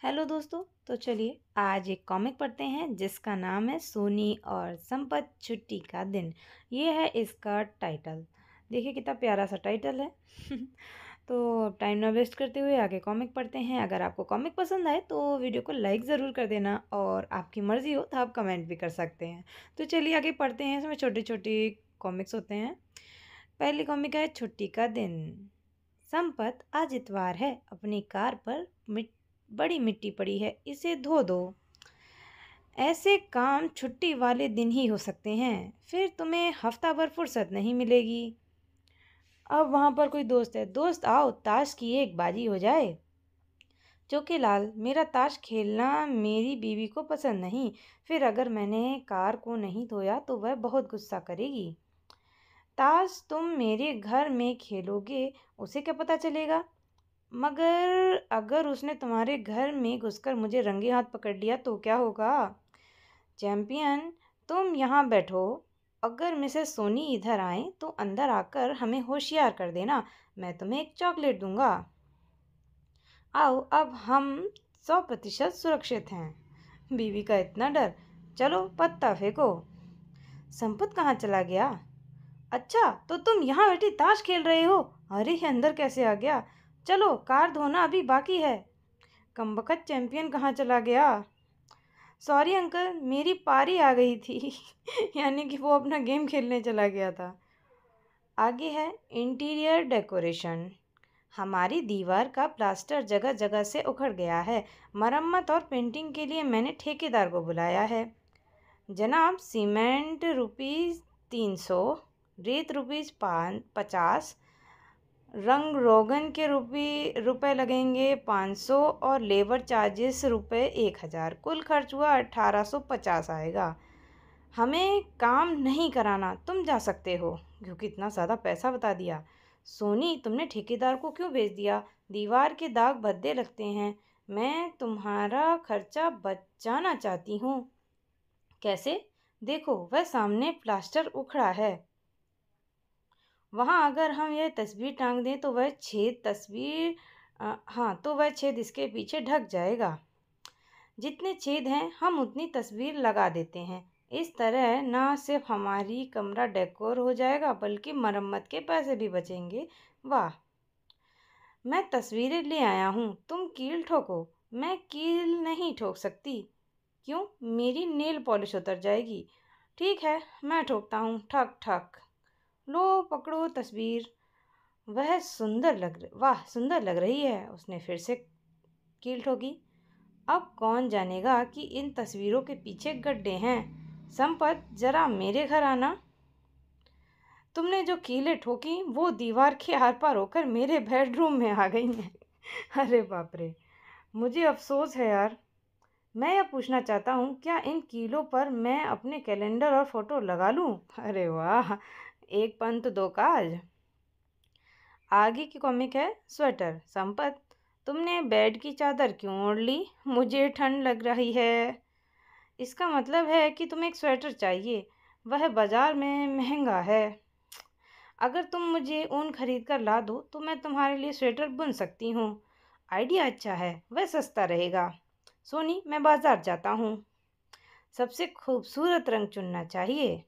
Hello दोस्तों। तो चलिए आज एक कॉमिक पढ़ते हैं जिसका नाम है सोनी और संपत छुट्टी का दिन। ये है इसका टाइटल। देखिए कितना प्यारा सा टाइटल है। तो टाइम ना वेस्ट करते हुए आगे कॉमिक पढ़ते हैं। अगर आपको कॉमिक पसंद आए तो वीडियो को लाइक ज़रूर कर देना और आपकी मर्ज़ी हो तो आप कमेंट भी कर सकते हैं। तो चलिए आगे पढ़ते हैं। इसमें छोटे छोटे कॉमिक्स होते हैं। पहली कॉमिक है छुट्टी का दिन। संपत, आज इतवार है, अपनी कार पर बड़ी मिट्टी पड़ी है, इसे धो दो। ऐसे काम छुट्टी वाले दिन ही हो सकते हैं, फिर तुम्हें हफ्ता भर फुर्सत नहीं मिलेगी। अब वहां पर कोई दोस्त है। दोस्त आओ ताश की एक बाजी हो जाए। चौकीलाल, मेरा ताश खेलना मेरी बीवी को पसंद नहीं, फिर अगर मैंने कार को नहीं धोया तो वह बहुत गुस्सा करेगी। ताश तुम मेरे घर में खेलोगे, उसे क्या पता चलेगा? मगर अगर उसने तुम्हारे घर में घुसकर मुझे रंगे हाथ पकड़ लिया तो क्या होगा? चैंपियन, तुम यहाँ बैठो। अगर मिसेस सोनी इधर आए तो अंदर आकर हमें होशियार कर देना, मैं तुम्हें एक चॉकलेट दूंगा। आओ, अब हम 100% सुरक्षित हैं। बीवी का इतना डर। चलो पत्ता फेंको। संपत कहाँ चला गया? अच्छा, तो तुम यहाँ बैठी ताश खेल रहे हो? अरे ये अंदर कैसे आ गया? चलो कार धोना अभी बाकी है। कमबख्त चैंपियन कहाँ चला गया? सॉरी अंकल, मेरी पारी आ गई थी। यानी कि वो अपना गेम खेलने चला गया था। आगे है इंटीरियर डेकोरेशन। हमारी दीवार का प्लास्टर जगह जगह से उखड़ गया है। मरम्मत और पेंटिंग के लिए मैंने ठेकेदार को बुलाया है। जनाब, सीमेंट ₹300, रेत ₹50, रंग रोगन के रुपए लगेंगे 500 और लेबर चार्जेस रुपए 1000। कुल खर्च हुआ 1850 आएगा। हमें काम नहीं कराना, तुम जा सकते हो। क्योंकि इतना ज़्यादा पैसा बता दिया। सोनी, तुमने ठेकेदार को क्यों भेज दिया? दीवार के दाग भद्दे लगते हैं। मैं तुम्हारा खर्चा बचाना चाहती हूँ। कैसे? देखो, वह सामने प्लास्टर उखड़ा है। वहाँ अगर हम यह तस्वीर टांग दें तो वह छेद हाँ, तो वह छेद इसके पीछे ढक जाएगा। जितने छेद हैं हम उतनी तस्वीर लगा देते हैं। इस तरह न सिर्फ हमारी कमरा डेकोर हो जाएगा बल्कि मरम्मत के पैसे भी बचेंगे। वाह, मैं तस्वीरें ले आया हूँ, तुम कील ठोको। मैं कील नहीं ठोक सकती। क्यों? मेरी नेल पॉलिश उतर जाएगी। ठीक है, मैं ठोकता हूँ, ठक ठक। लो पकड़ो तस्वीर। वाह, सुंदर लग रही है। उसने फिर से कील ठोकी। अब कौन जानेगा कि इन तस्वीरों के पीछे गड्ढे हैं। संपत, जरा मेरे घर आना। तुमने जो कीलें ठोकी वो दीवार के आर पार होकर मेरे बेडरूम में आ गई हैं। अरे बाप रे, मुझे अफसोस है यार। मैं यह पूछना चाहता हूँ, क्या इन कीलों पर मैं अपने कैलेंडर और फोटो लगा लूँ? अरे वाह, एक पंथ दो काज। आगे की कॉमिक है स्वेटर। संपत, तुमने बेड की चादर क्यों ओढ़ ली? मुझे ठंड लग रही है। इसका मतलब है कि तुम्हें एक स्वेटर चाहिए। वह बाजार में महंगा है। अगर तुम मुझे ऊन खरीद कर ला दो तो मैं तुम्हारे लिए स्वेटर बुन सकती हूँ। आइडिया अच्छा है, वह सस्ता रहेगा। सोनी, मैं बाजार जाता हूँ। सबसे खूबसूरत रंग चुनना चाहिए।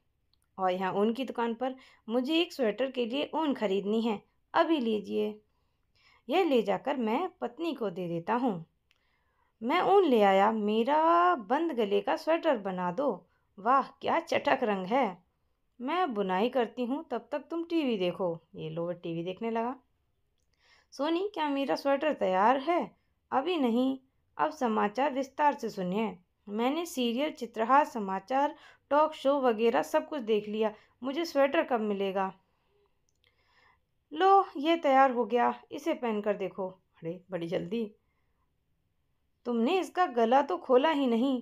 और यहाँ ऊन की दुकान पर मुझे एक स्वेटर के लिए ऊन खरीदनी है। अभी लीजिए। यह ले जाकर मैं पत्नी को दे देता हूँ। मैं ऊन ले आया, मेरा बंद गले का स्वेटर बना दो। वाह, क्या चटक रंग है। मैं बुनाई करती हूँ, तब तक तुम टीवी देखो। ये लो, वह टीवी देखने लगा। सोनी, क्या मेरा स्वेटर तैयार है? अभी नहीं, अब समाचार विस्तार से सुनिए। मैंने सीरियल, चित्रहार, समाचार, टॉक शो वगैरह सब कुछ देख लिया। मुझे स्वेटर कब मिलेगा? लो, ये तैयार हो गया, इसे पहनकर देखो। अरे बड़ी जल्दी। तुमने इसका गला तो खोला ही नहीं।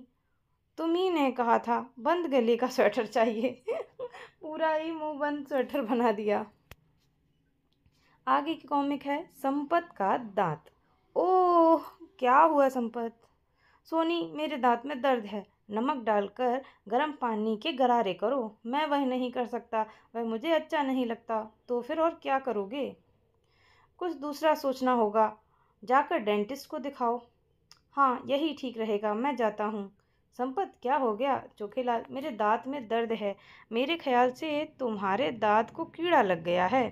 तुम ही ने कहा था बंद गले का स्वेटर चाहिए। पूरा ही मुंह बंद स्वेटर बना दिया। आगे की कॉमिक है संपत का दांत। ओह, क्या हुआ संपत? सोनी, मेरे दांत में दर्द है। नमक डालकर गर्म पानी के गरारे करो। मैं वह नहीं कर सकता, वह मुझे अच्छा नहीं लगता। तो फिर और क्या करोगे? कुछ दूसरा सोचना होगा। जाकर डेंटिस्ट को दिखाओ। हाँ, यही ठीक रहेगा, मैं जाता हूँ। संपत, क्या हो गया? चोखेलाल, मेरे दाँत में दर्द है। मेरे ख्याल से तुम्हारे दाँत को कीड़ा लग गया है।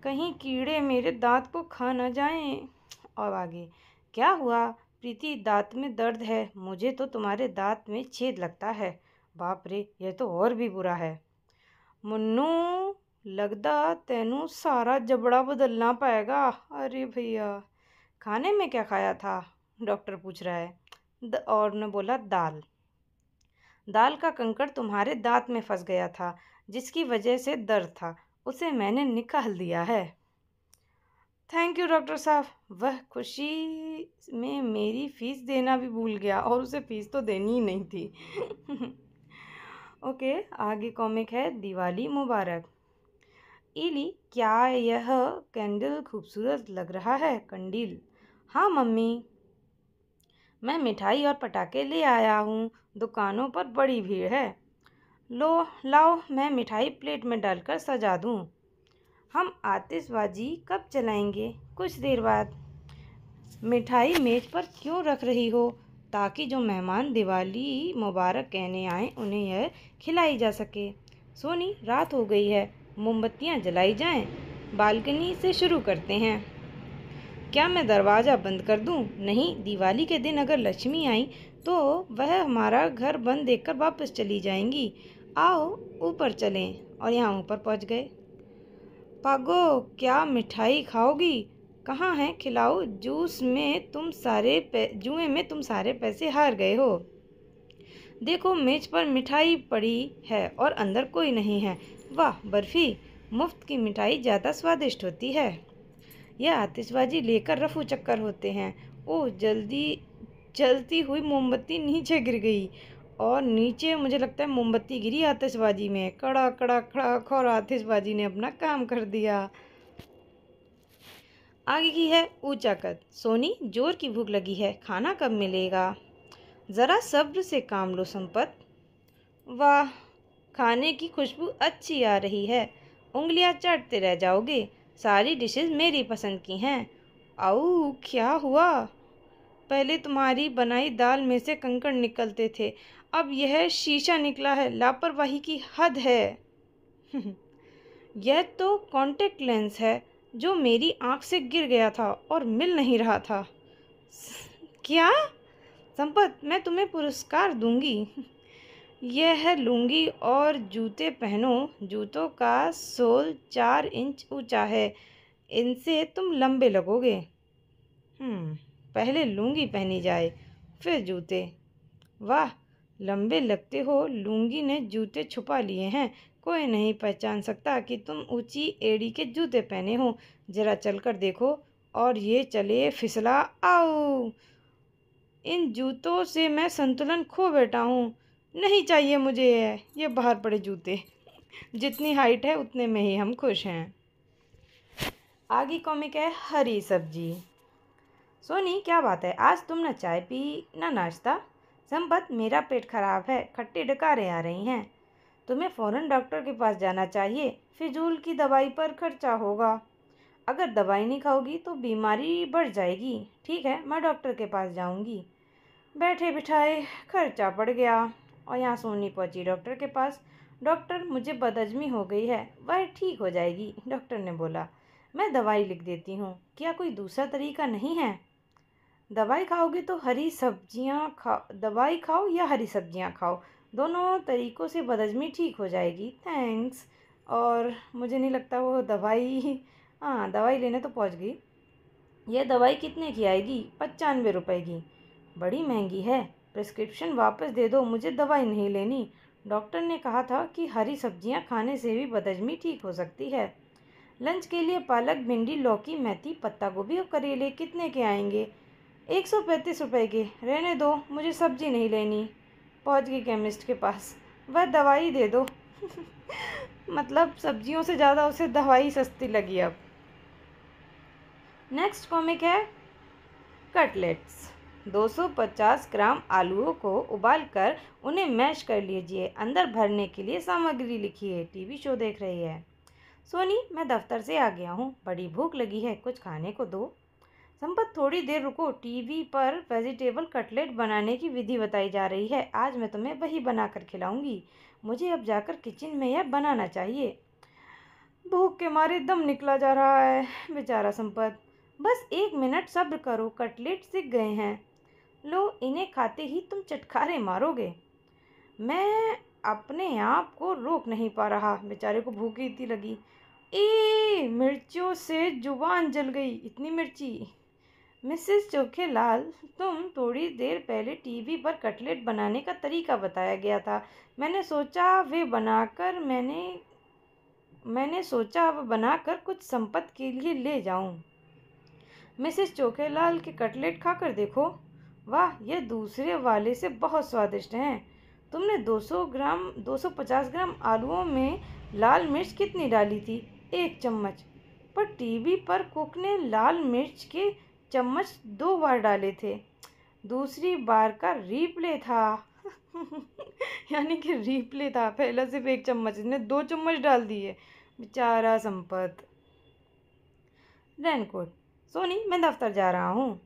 कहीं कीड़े मेरे दाँत को खा न जाएं। और आगे, क्या हुआ? प्रीति, दाँत में दर्द है। मुझे तो तुम्हारे दाँत में छेद लगता है। बाप रे, यह तो और भी बुरा है। मुन्नू, लगदा तेनू सारा जबड़ा बदलना पड़ेगा। अरे भैया, खाने में क्या खाया था? डॉक्टर पूछ रहा है। और ने बोला, दाल। दाल का कंकड़ तुम्हारे दांत में फंस गया था, जिसकी वजह से दर्द था। उसे मैंने निकाल दिया है। थैंक यू डॉक्टर साहब। वह खुशी में मेरी फीस देना भी भूल गया, और उसे फीस तो देनी ही नहीं थी। ओके, आगे कॉमिक है दिवाली मुबारक। इली, क्या यह कैंडल खूबसूरत लग रहा है? कंडील, हाँ मम्मी, मैं मिठाई और पटाखे ले आया हूँ। दुकानों पर बड़ी भीड़ है। लो, लाओ, मैं मिठाई प्लेट में डालकर सजा दूँ। हम आतिशबाजी कब चलाएंगे? कुछ देर बाद। मिठाई मेज पर क्यों रख रही हो? ताकि जो मेहमान दिवाली मुबारक कहने आए उन्हें यह खिलाई जा सके। सोनी, रात हो गई है, मोमबत्तियाँ जलाई जाएं। बालकनी से शुरू करते हैं। क्या मैं दरवाज़ा बंद कर दूं? नहीं, दिवाली के दिन अगर लक्ष्मी आई तो वह हमारा घर बंद देखकर वापस चली जाएंगी। आओ ऊपर चलें। और यहाँ ऊपर पहुँच गए। पागो, क्या मिठाई खाओगी? कहाँ है, खिलाओ। जुए में तुम सारे पैसे हार गए हो। देखो, मेज पर मिठाई पड़ी है और अंदर कोई नहीं है। वाह, बर्फी। मुफ्त की मिठाई ज़्यादा स्वादिष्ट होती है। यह आतिशबाजी लेकर रफू चक्कर होते हैं। ओह, जल्दी जलती हुई मोमबत्ती नीचे गिर गई, और नीचे मुझे लगता है मोमबत्ती गिरी आतिशबाजी में। कड़ा कड़ा कड़ाक, और आतिशबाजी ने अपना काम कर दिया। आगे की है ऊंचा कद। सोनी, जोर की भूख लगी है, खाना कब मिलेगा? ज़रा सब्र से काम लो संपत। वाह, खाने की खुशबू अच्छी आ रही है। उंगलियां चाटते रह जाओगे। सारी डिशेस मेरी पसंद की हैं। आऊ, क्या हुआ? पहले तुम्हारी बनाई दाल में से कंकड़ निकलते थे, अब यह शीशा निकला है। लापरवाही की हद है। यह तो कॉन्टेक्ट लेंस है, जो मेरी आंख से गिर गया था और मिल नहीं रहा था। क्या? संपत, मैं तुम्हें पुरस्कार दूंगी। यह लूंगी और जूते पहनो। जूतों का सोल 4 इंच ऊंचा है। इनसे तुम लंबे लगोगे। पहले लुंगी पहनी जाए, फिर जूते। वाह, लंबे लगते हो। लुंगी ने जूते छुपा लिए हैं। कोई नहीं पहचान सकता कि तुम ऊंची एड़ी के जूते पहने हो। जरा चलकर देखो। और ये चले फिसला। आओ, इन जूतों से मैं संतुलन खो बैठा हूँ। नहीं चाहिए मुझे ये बाहर पड़े जूते। जितनी हाइट है उतने में ही हम खुश हैं। आगे कॉमिक है हरी सब्जी। सोनी, क्या बात है, आज तुम ना चाय पी ना नाश्ता? संपत, मेरा पेट खराब है, खट्टे डकारें आ रही हैं। तुम्हें फ़ौरन डॉक्टर के पास जाना चाहिए। फिजूल की दवाई पर खर्चा होगा। अगर दवाई नहीं खाओगी तो बीमारी बढ़ जाएगी। ठीक है, मैं डॉक्टर के पास जाऊंगी। बैठे बिठाए खर्चा पड़ गया। और यहाँ सोनी पहुंची डॉक्टर के पास। डॉक्टर, मुझे बदहजमी हो गई है। वह ठीक हो जाएगी, डॉक्टर ने बोला। मैं दवाई लिख देती हूँ। क्या कोई दूसरा तरीका नहीं है? दवाई खाओगे तो हरी सब्जियाँ खाओ। दवाई खाओ या हरी सब्जियाँ खाओ, दोनों तरीक़ों से बदहजमी ठीक हो जाएगी। थैंक्स। और मुझे नहीं लगता वो दवाई, हाँ, दवाई लेने तो पहुंच गई। यह दवाई कितने की आएगी? 95 रुपए की। बड़ी महंगी है। प्रिस्क्रिप्शन वापस दे दो, मुझे दवाई नहीं लेनी। डॉक्टर ने कहा था कि हरी सब्जियां खाने से भी बदहजमी ठीक हो सकती है। लंच के लिए पालक, भिंडी, लौकी, मेथी, पत्ता गोभी और करेले कितने के आएंगे? 135 रुपए के। रहने दो, मुझे सब्जी नहीं लेनी। पहुंच गई केमिस्ट के पास। वह दवाई दे दो। मतलब सब्जियों से ज़्यादा उसे दवाई सस्ती लगी अब। नेक्स्ट कॉमिक है कटलेट्स। 250 ग्राम आलूओं को उबालकर उन्हें मैश कर लीजिए। अंदर भरने के लिए सामग्री लिखिए। टीवी शो देख रही है। सोनी, मैं दफ्तर से आ गया हूँ, बड़ी भूख लगी है, कुछ खाने को दो। संपत थोड़ी देर रुको, टीवी पर वेजिटेबल कटलेट बनाने की विधि बताई जा रही है। आज मैं तुम्हें वही बनाकर खिलाऊंगी। मुझे अब जाकर किचन में यह बनाना चाहिए। भूख के मारे दम निकला जा रहा है बेचारा संपत। बस 1 मिनट सब्र करो, कटलेट सिक गए हैं। लो, इन्हें खाते ही तुम चटखारे मारोगे। मैं अपने आप को रोक नहीं पा रहा। बेचारे को भूख इतनी लगी। मिर्चियों से जुबान जल गई, इतनी मिर्ची। मिसेस चोखेलाल, तुम थोड़ी देर पहले टीवी पर कटलेट बनाने का तरीका बताया गया था। मैंने सोचा अब बनाकर कुछ संपत के लिए ले जाऊं। मिसेस चोखेलाल के कटलेट खाकर देखो। वाह, यह दूसरे वाले से बहुत स्वादिष्ट हैं। तुमने 250 ग्राम आलूओं में लाल मिर्च कितनी डाली थी? 1 चम्मच। पर टीवी पर कुक ने लाल मिर्च के चम्मच 2 बार डाले थे। दूसरी बार का रीप्ले था। यानी कि रीप्ले था, पहला सिर्फ 1 चम्मच, इसने 2 चम्मच डाल दिए। बेचारा संपत। रेनकोट। सोनी, मैं दफ्तर जा रहा हूँ।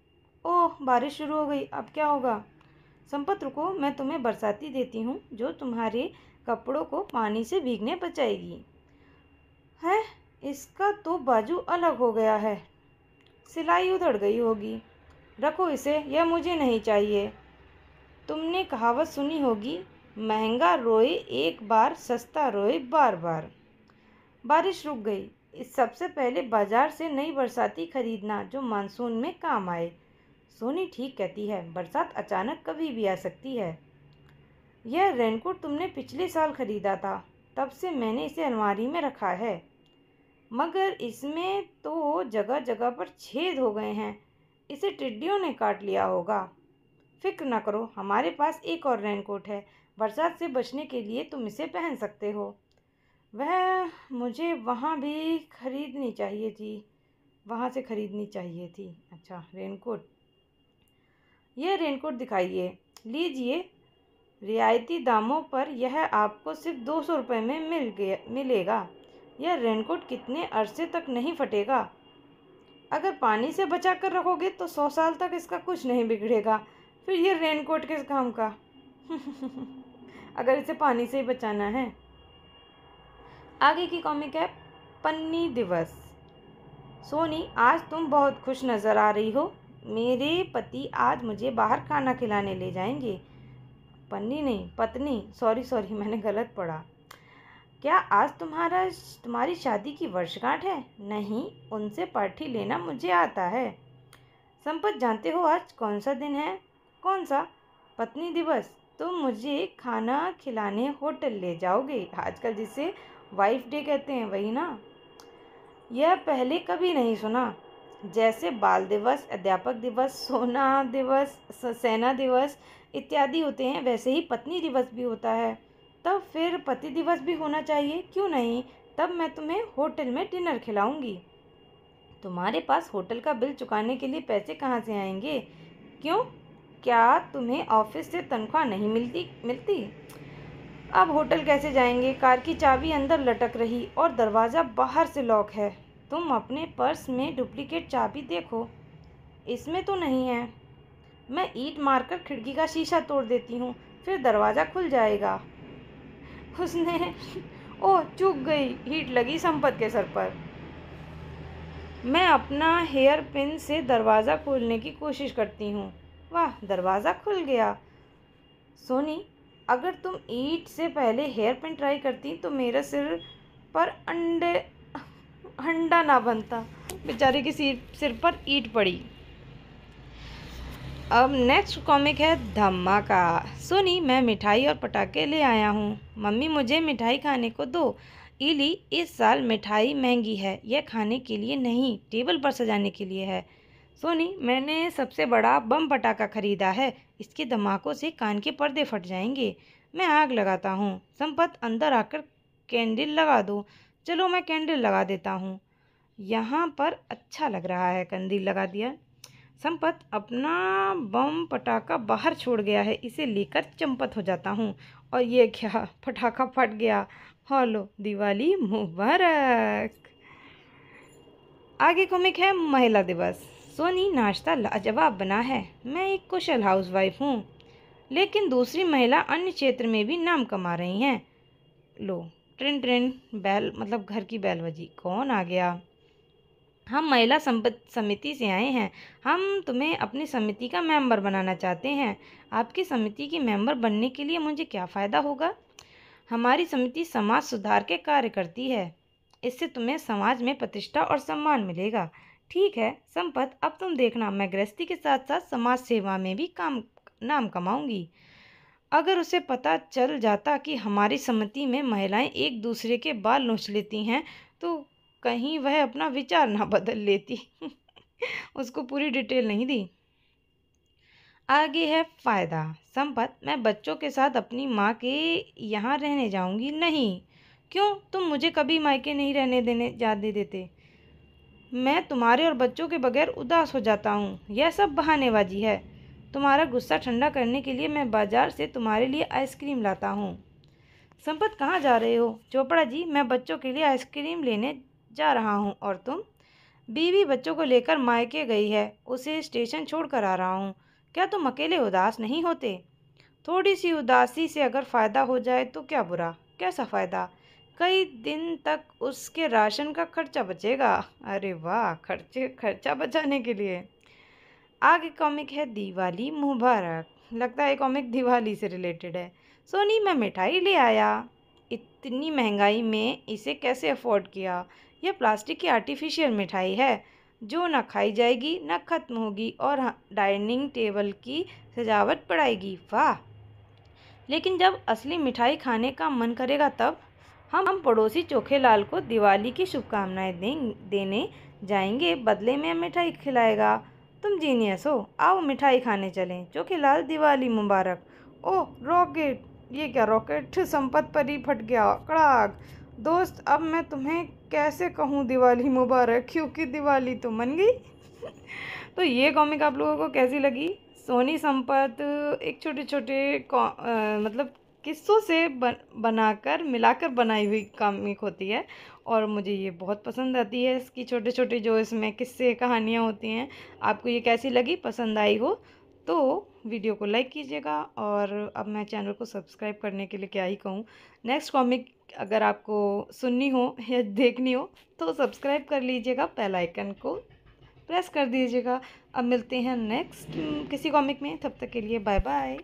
ओह, बारिश शुरू हो गई, अब क्या होगा? संपत रुको, मैं तुम्हें बरसाती देती हूँ जो तुम्हारे कपड़ों को पानी से भीगने बचाएगी। है, इसका तो बाजू अलग हो गया है, सिलाई उधड़ गई होगी। रखो इसे, यह मुझे नहीं चाहिए। तुमने कहावत सुनी होगी, महंगा रोए एक बार, सस्ता रोए बार बार। बारिश रुक गई। इस सबसे पहले बाजार से नई बरसाती खरीदना जो मानसून में काम आए। सोनी ठीक कहती है, बरसात अचानक कभी भी आ सकती है। यह रेनकोट तुमने पिछले साल खरीदा था, तब से मैंने इसे अलमारी में रखा है, मगर इसमें तो जगह जगह पर छेद हो गए हैं। इसे टिड्डियों ने काट लिया होगा। फिक्र न करो, हमारे पास एक और रेनकोट है। बरसात से बचने के लिए तुम इसे पहन सकते हो। वह मुझे वहाँ से खरीदनी चाहिए थी। अच्छा, रेनकोट। यह रेनकोट दिखाइए। लीजिए, रियायती दामों पर यह आपको सिर्फ 200 रुपये में मिलेगा। यह रेनकोट कितने अरसे तक नहीं फटेगा। अगर पानी से बचा कर रखोगे तो 100 साल तक इसका कुछ नहीं बिगड़ेगा। फिर ये रेनकोट किस काम का? अगर इसे पानी से ही बचाना है। आगे की कॉमिक है पन्नी दिवस। सोनी, आज तुम बहुत खुश नज़र आ रही हो। मेरे पति आज मुझे बाहर खाना खिलाने ले जाएंगे। पन्नी नहीं, पत्नी, सॉरी मैंने गलत पढ़ा। क्या आज तुम्हारी शादी की वर्षगांठ है? नहीं, उनसे पार्टी लेना मुझे आता है। संपत, जानते हो आज कौन सा दिन है? कौन सा? पत्नी दिवस। तुम मुझे खाना खिलाने होटल ले जाओगे, आजकल जिसे वाइफ डे कहते हैं, वही ना? यह पहले कभी नहीं सुना। जैसे बाल दिवस, अध्यापक दिवस, सेना दिवस इत्यादि होते हैं, वैसे ही पत्नी दिवस भी होता है। तब फिर पति दिवस भी होना चाहिए, क्यों नहीं? तब मैं तुम्हें होटल में डिनर खिलाऊंगी। तुम्हारे पास होटल का बिल चुकाने के लिए पैसे कहाँ से आएंगे? क्यों, क्या तुम्हें ऑफिस से तनख्वाह नहीं मिलती? अब होटल कैसे जाएंगे? कार की चाबी अंदर लटक रही और दरवाज़ा बाहर से लॉक है। तुम अपने पर्स में डुप्लीकेट चाबी देखो, इसमें तो नहीं है। मैं ईंट मारकर खिड़की का शीशा तोड़ देती हूँ, फिर दरवाज़ा खुल जाएगा। उसने ओह, चूक गई, हीट लगी संपत के सर पर। मैं अपना हेयर पिन से दरवाज़ा खोलने की कोशिश करती हूँ। वाह, दरवाज़ा खुल गया। सोनी, अगर तुम ईंट से पहले हेयर पिन ट्राई करती तो मेरे सिर पर अंडा ना बनता। बेचारे की सिर पर ईंट पड़ी। अब नेक्स्ट कॉमिक है धमाका। सोनी, मैं मिठाई और पटाखे ले आया हूँ। मम्मी, मुझे मिठाई खाने को दो। इली, इस साल मिठाई महंगी है, यह खाने के लिए नहीं, टेबल पर सजाने के लिए है। सोनी, मैंने सबसे बड़ा बम पटाखा खरीदा है, इसके धमाकों से कान के पर्दे फट जाएंगे। मैं आग लगाता हूँ। संपत, अंदर आकर कैंडल लगा दो। चलो, मैं कैंडल लगा देता हूँ। यहाँ पर अच्छा लग रहा है, कैंडल लगा दिया। संपत अपना बम पटाखा बाहर छोड़ गया है, इसे लेकर चंपत हो जाता हूँ। और ये क्या, पटाखा फट गया। हेलो, दिवाली मुबारक। आगे कॉमिक है महिला दिवस। सोनी, नाश्ता लाजवाब बना है। मैं एक कुशल हाउसवाइफ हूँ, लेकिन दूसरी महिला अन्य क्षेत्र में भी नाम कमा रही हैं। लो, ट्रिन ट्रिन बैल मतलब घर की बैल बजी। कौन आ गया? हम महिला समिति से आए हैं। हम तुम्हें अपनी समिति का मेंबर बनाना चाहते हैं। आपकी समिति की मेंबर बनने के लिए मुझे क्या फ़ायदा होगा? हमारी समिति समाज सुधार के कार्य करती है। इससे तुम्हें समाज में प्रतिष्ठा और सम्मान मिलेगा। ठीक है संपत, अब तुम देखना, मैं गृहस्थी के साथ साथ समाज सेवा में भी नाम कमाऊंगी। अगर उसे पता चल जाता कि हमारी समिति में महिलाएं एक दूसरे के बाल नोच लेती हैं, तो कहीं वह अपना विचार ना बदल लेती। उसको पूरी डिटेल नहीं दी। आगे है फ़ायदा। संपत, मैं बच्चों के साथ अपनी माँ के यहाँ रहने जाऊँगी। नहीं। क्यों? तुम मुझे कभी मायके नहीं रहने जाने देते। मैं तुम्हारे और बच्चों के बगैर उदास हो जाता हूँ। यह सब बहानेबाजी है। तुम्हारा गुस्सा ठंडा करने के लिए मैं बाजार से तुम्हारे लिए आइसक्रीम लाता हूँ। संपत, कहाँ जा रहे हो? चोपड़ा जी, मैं बच्चों के लिए आइसक्रीम लेने जा रहा हूँ। और तुम? बीवी बच्चों को लेकर मायके गई है, उसे स्टेशन छोड़ कर आ रहा हूँ। क्या तुम अकेले उदास नहीं होते? थोड़ी सी उदासी से अगर फ़ायदा हो जाए तो क्या बुरा? कैसा फ़ायदा? कई दिन तक उसके राशन का खर्चा बचेगा। अरे वाह, खर्चा बचाने के लिए। आगे कॉमिक है दिवाली मुबारक। लगता है कॉमिक दिवाली से रिलेटेड है। सोनी, मैं मिठाई ले आया। इतनी महंगाई में इसे कैसे अफोर्ड किया? यह प्लास्टिक की आर्टिफिशियल मिठाई है, जो ना खाई जाएगी ना ख़त्म होगी, और डाइनिंग टेबल की सजावट बढ़ाएगी। वाह! लेकिन जब असली मिठाई खाने का मन करेगा तब? हम पड़ोसी चोखेलाल को दिवाली की शुभकामनाएं देने जाएंगे, बदले में मिठाई खिलाएगा। तुम जीनियस हो। आओ मिठाई खाने चलें। चोखेलाल, दिवाली मुबारक। ओह रॉकेट! ये क्या रॉकेट? संपत पर ही फट गया। कड़ाक! दोस्त, अब मैं तुम्हें कैसे कहूँ दिवाली मुबारक, क्योंकि दिवाली तो मन गई। तो ये कॉमिक आप लोगों को कैसी लगी? सोनी संपत एक छोटे छोटे मतलब किस्सों से बनाकर मिलाकर बनाई हुई कॉमिक होती है, और मुझे ये बहुत पसंद आती है। इसकी छोटे छोटे जो इसमें किस्से कहानियाँ होती हैं। आपको ये कैसी लगी? पसंद आई हो तो वीडियो को लाइक कीजिएगा, और अब मैं चैनल को सब्सक्राइब करने के लिए क्या ही कहूँ। नेक्स्ट कॉमिक अगर आपको सुननी हो या देखनी हो तो सब्सक्राइब कर लीजिएगा, बेल आइकन को प्रेस कर दीजिएगा। अब मिलते हैं नेक्स्ट किसी कॉमिक में, तब तक के लिए बाय बाय।